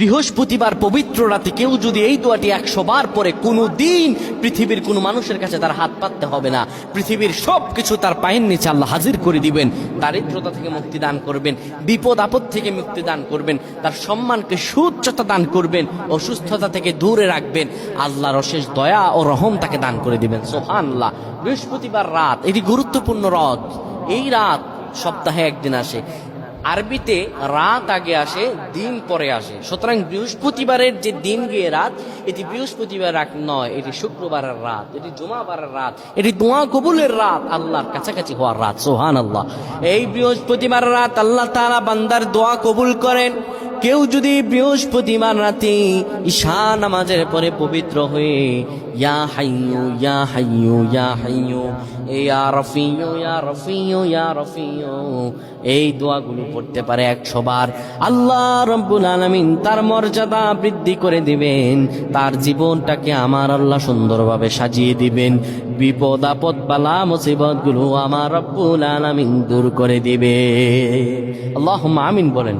বৃহস্পতিবার পবিত্র রাতে কেউ যদি এই দোয়াটি 100 বার পরে কোনো দিন পৃথিবীর কোনো মানুষের কাছে তার হাত পাততে হবে না। পৃথিবীর সব কিছু তার পায়ের নিচে আল্লাহ হাজির করে দিবেন। দারিদ্রতা থেকে মুক্তি দান করবেন, বিপদ আপদ থেকে মুক্তি দান করবেন, তার সম্মানকে সুউচ্চতা দান করবেন, অসুস্থতা থেকে দূরে রাখবেন। আল্লাহর অশেষ দয়া ও রহম তাকে দান করে দিবেন। সুবহানাল্লাহ। বৃহস্পতিবার রাত এটি গুরুত্বপূর্ণ রাত। এই রাত সপ্তাহে একদিন আসে। আরবিতে রাত আগে আসে, দিন পরে আসে। সুতরাং বৃহস্পতিবারের যে দিন গিয়ে রাত, এটি বৃহস্পতিবার রাত নয়, এটি শুক্রবারের রাত, এটি জুমাবারের রাত, এটি দোয়া কবুলের রাত, আল্লাহর কাছাকাছি হওয়ার রাত। সুবহানাল্লাহ। এই বৃহস্পতিবার রাত আল্লাহ তাআলা বান্দার দোয়া কবুল করেন। কেউ যদি বৃহস্পতিবার রাতে ঈশা নামাজের পরে পবিত্র হয়ে ইয়া হাইয়ু ইয়া হাইয়ু ইয়া হাইয়ু ইয়া রফিয়ু ইয়া রফিয়ু ইয়া রফিয়ু এই দোয়াগুলো পড়তে পারে 100 বার, আল্লাহ রব্বুল আলামিন তার মর্যাদা বৃদ্ধি করে দিবেন। তার জীবনটাকে আমার আল্লাহ সুন্দরভাবে সাজিয়ে দিবেন। বিপদ আপদ বালা মুসিবত গুলো আমার রব্বুল আলামিন দূর করে দিবে। আল্লাহুম্মা আমিন বলেন।